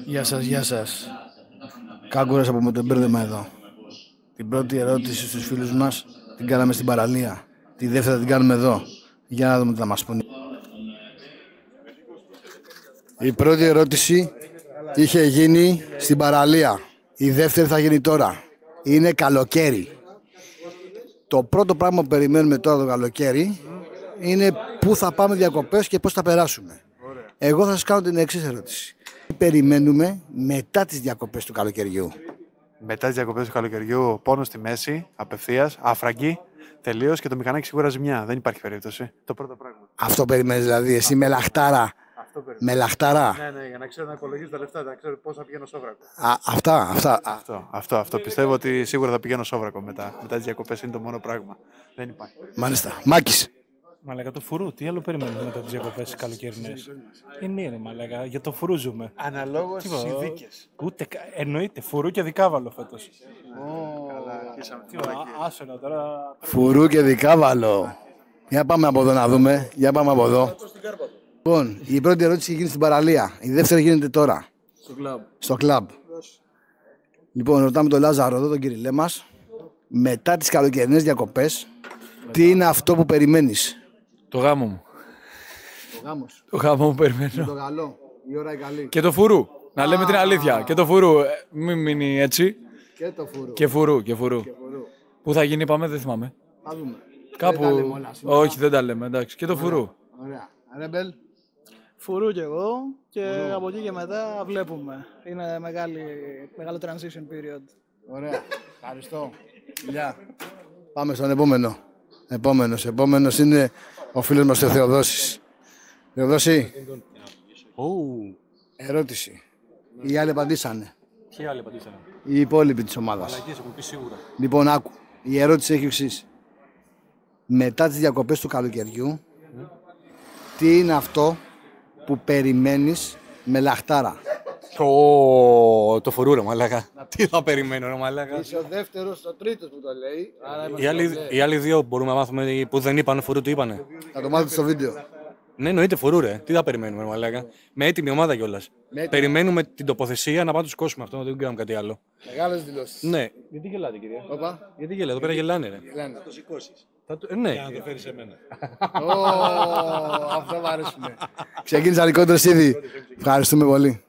Γεια σας, γεια σας. Κάγκουρας από το μπέρδεμα εδώ. Την πρώτη ερώτηση στους φίλους μας την κάναμε στην παραλία. Τη δεύτερη την κάνουμε εδώ. Για να δούμε τι θα μας πούνε. Η πρώτη ερώτηση είχε γίνει στην παραλία. Η δεύτερη θα γίνει τώρα. Είναι καλοκαίρι. Το πρώτο πράγμα που περιμένουμε τώρα το καλοκαίρι είναι πού θα πάμε διακοπές και πώς θα περάσουμε. Εγώ θα σας κάνω την εξής ερώτηση. Τι περιμένουμε μετά τις διακοπές του καλοκαιριού? Μετά τις διακοπές του καλοκαιριού, πόνο στη μέση, απευθείας, άφραγγι, τελείως και το μηχανάκι σίγουρα ζημιά. Δεν υπάρχει περίπτωση. Το πρώτο πράγμα. Αυτό περιμένεις δηλαδή, εσύ με λαχτάρα? Με λαχτάρα. Ναι, για να ξέρω να υπολογίζω τα λεφτά, να ξέρω πώς θα πηγαίνω σόβρακο. Αυτό. Πιστεύω ότι σίγουρα θα πηγαίνω σόβρακο μετά. Μετά τις διακοπές είναι το μόνο πράγμα. Δεν υπάρχει. Μάλιστα. Μάκης. Μαλάκα το φουρού, τι άλλο περιμένουμε μετά τις διακοπές καλοκαιρινές? Είναι μαλάκα, για το φουρού ζούμε. Αναλόγως συνθήκες. Ούτε, εννοείται, φουρού και δικάβαλο φέτος. Άσονα τώρα. Φουρού και δικάβαλο. Για πάμε από εδώ να δούμε. Για πάμε από εδώ. Λοιπόν, η πρώτη ερώτηση γίνει στην παραλία. Η δεύτερη γίνεται τώρα. Στο κλαμπ. Λοιπόν, ρωτάμε τον Λάζαρο εδώ, τον Κυριλέ μας. Μετά τις καλοκαιρινές διακοπές, τι είναι αυτό που περιμένεις? Το γάμο μου. Ο γάμος. Το γάμο μου περιμένω. Το καλό. Η ώρα η καλή. Και το φουρού. Να λέμε την αλήθεια. Και το φουρού. Μην μείνει έτσι. Και το φουρού. Και φουρού. Πού θα γίνει, είπαμε, δεν θυμάμαι. Θα δούμε. Κάπου. Δεν τα λέμε όλα σήμερα. Όχι, δεν τα λέμε. Εντάξει. Και το φουρού. Ωραία. Ρεμπέλ. Φουρού κι εγώ και από εκεί και μετά βλέπουμε. Είναι μεγάλο transition period. Ωραία. Ευχαριστώ. Γεια. Πάμε στον επόμενο. Επόμενος είναι ο φίλος μας ο Θεοδόσης. Θεοδόση. Ερώτηση. Οι άλλοι απαντήσανε. Ποιοι άλλοι πατήσανε? Οι υπόλοιποι της ομάδας. Μαλακίες έχουν πει σίγουρα. Λοιπόν, άκου. Η ερώτηση έχει εξής. Μετά τις διακοπές του καλοκαιριού, τι είναι αυτό που περιμένεις με λαχτάρα? Το φουρού, ρε μαλάκα. Τι θα περιμένω, ρε μαλάκα. Είσαι ο δεύτερος, ο τρίτος που το λέει. Οι άλλοι δύο μπορούμε να μάθουμε που δεν είπαν φουρού, τι είπανε. Θα το μάθετε στο βίντεο. Ναι, εννοείται φουρού, ρε. Τι θα περιμένουμε, ρε μαλάκα. Με έτοιμη ομάδα κιόλας. Περιμένουμε την τοποθεσία να πάμε του σκόσουμε αυτό, δεν κάνουμε κάτι άλλο. Μεγάλες δηλώσεις. Ναι. Γιατί γελάτε, κυρία? Όπα. Γιατί γελάτε, εδώ πέρα γελάνε, ρε. Γελάνε. Θα το σηκώσεις. Ναι. Για να το φέρεις σε μένα. Αυτό μου αρέσουνε. Ξεκίνησαν οι κόντρες ήδη. Ευχαριστούμε πολύ.